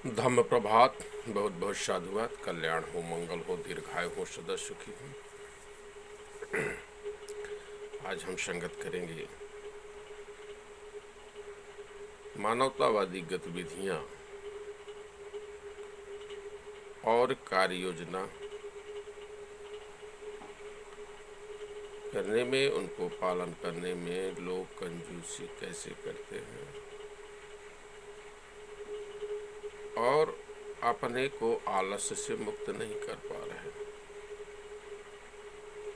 धम्म प्रभात। बहुत बहुत साधुवाद। कल्याण हो, मंगल हो, दीर्घायु हो, सदा सुखी हो। आज हम संगत करेंगे मानवतावादी गतिविधियां और कार्य योजना करने में, उनको पालन करने में लोग कंजूसी कैसे करते हैं और अपने को आलस्य से मुक्त नहीं कर पा रहे,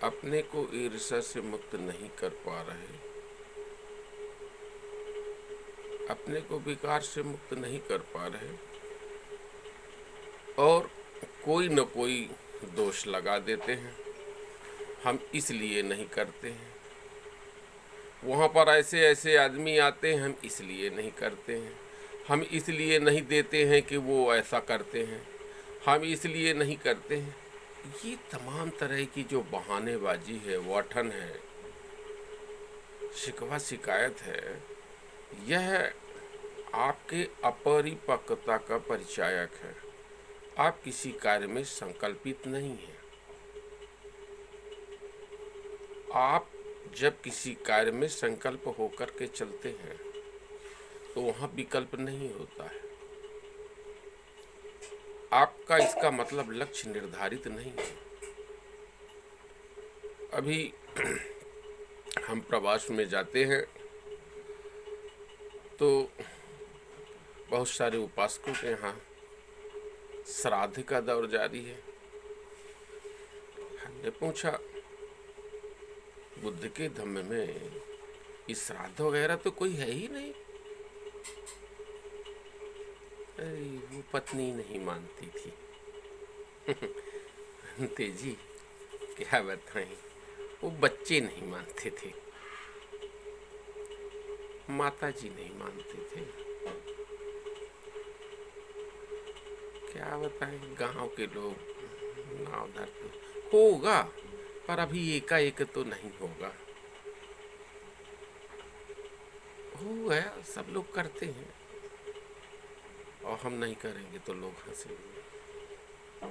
अपने को ईर्ष्या से मुक्त नहीं कर पा रहे, अपने को विकार से मुक्त नहीं कर पा रहे और कोई न कोई दोष लगा देते हैं। हम इसलिए नहीं करते हैं, वहाँ पर ऐसे ऐसे आदमी आते हैं, हम इसलिए नहीं करते हैं, हम इसलिए नहीं देते हैं कि वो ऐसा करते हैं, हम इसलिए नहीं करते हैं। ये तमाम तरह की जो बहानेबाजी है, वाठन है, शिकवा शिकायत है, यह आपके अपरिपक्वता का परिचायक है। आप किसी कार्य में संकल्पित नहीं हैं। आप जब किसी कार्य में संकल्प होकर के चलते हैं तो वहाँ विकल्प नहीं होता है। आपका इसका मतलब लक्ष्य निर्धारित नहीं है। अभी हम प्रवास में जाते हैं तो बहुत सारे उपासकों के यहाँ श्राद्ध का दौर जारी है। हमने पूछा, बुद्ध के धम्म में इस श्राद्ध वगैरह तो कोई है ही नहीं। अरे वो पत्नी नहीं मानती थी। तेजी क्या बताएं, वो बच्चे नहीं मानते थे, माता जी नहीं मानते थे। क्या बताएं, गांव के लोग नाव धरते होगा, पर अभी एकाएक तो नहीं होगा। हो गया, सब लोग करते हैं और हम नहीं करेंगे तो लोग हंसेंगे।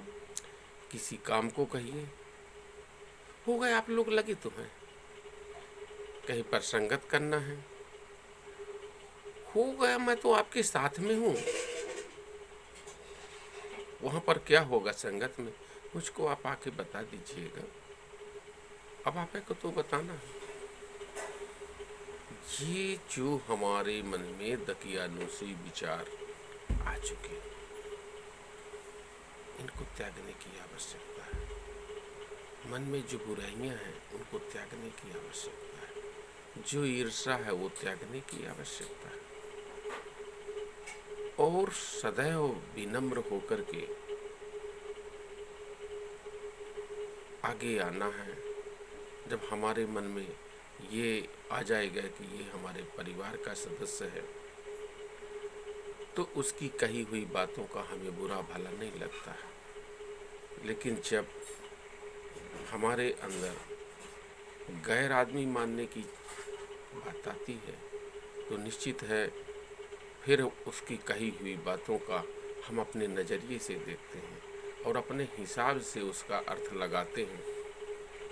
किसी काम को कहिए, हो गए आप लोग लगे तो हैं, कहीं पर संगत करना है, हो गया मैं तो आपके साथ में हूँ। वहाँ पर क्या होगा संगत में, मुझको आप आके बता दीजिएगा। अब आपको तो बताना है। ये जो हमारे मन में दकियानुसी विचार आ चुके, इनको त्यागने की आवश्यकता है। मन में जो बुराइयां हैं उनको त्यागने की आवश्यकता है। जो ईर्ष्या है वो त्यागने की आवश्यकता है और सदैव विनम्र होकर के आगे आना है। जब हमारे मन में ये आ जाएगा कि ये हमारे परिवार का सदस्य है तो उसकी कही हुई बातों का हमें बुरा भला नहीं लगता है। लेकिन जब हमारे अंदर गैर आदमी मानने की बात आती है तो निश्चित है फिर उसकी कही हुई बातों का हम अपने नज़रिए से देखते हैं और अपने हिसाब से उसका अर्थ लगाते हैं।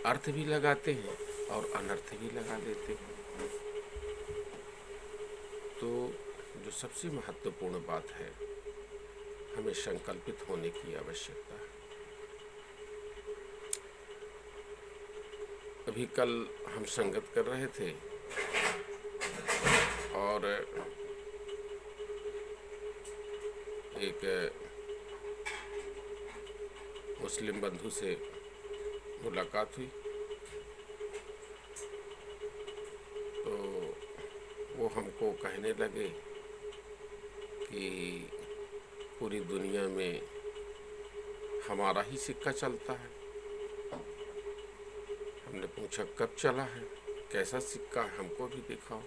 अर्थ भी लगाते हैं और अनर्थ भी लगा देते हैं। तो जो सबसे महत्वपूर्ण बात है, हमें संकल्पित होने की आवश्यकता है। अभी कल हम संगत कर रहे थे और एक मुस्लिम बंधु से मुलाकात हुई तो वो हमको कहने लगे कि पूरी दुनिया में हमारा ही सिक्का चलता है। हमने पूछा कब चला है, कैसा सिक्का है, हमको भी दिखाओ।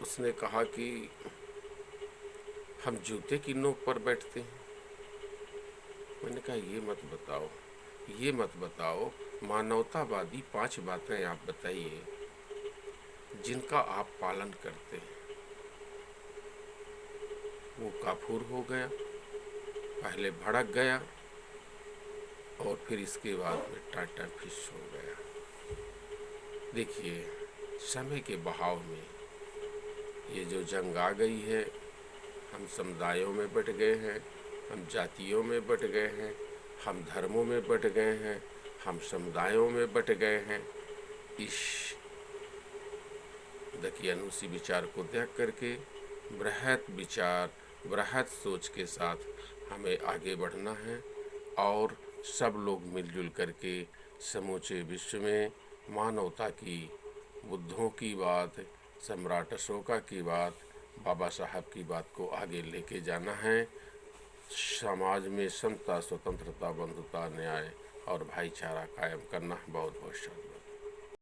उसने कहा कि हम जूते की नोक पर बैठते हैं। मैंने कहा ये मत बताओ, ये मत बताओ, मानवतावादी 5 बातें आप बताइए जिनका आप पालन करते हैं। वो काफूर हो गया, पहले भड़क गया और फिर इसके बाद में टाटा फिश हो गया। देखिए, समय के बहाव में ये जो जंग आ गई है, हम समुदायों में बट गए हैं, हम जातियों में बट गए हैं, हम धर्मों में बट गए हैं, हम समुदायों में बट गए हैं। इस दकियानूसी विचार को त्याग करके बृहत विचार, बृहत सोच के साथ हमें आगे बढ़ना है और सब लोग मिलजुल करके समूचे विश्व में मानवता की, बुद्धों की बात, सम्राट अशोका की बात, बाबा साहब की बात को आगे लेके जाना है। समाज में समता, स्वतंत्रता, बंधुता, न्याय और भाईचारा कायम करना। बहुत बहुत शुक्रिया।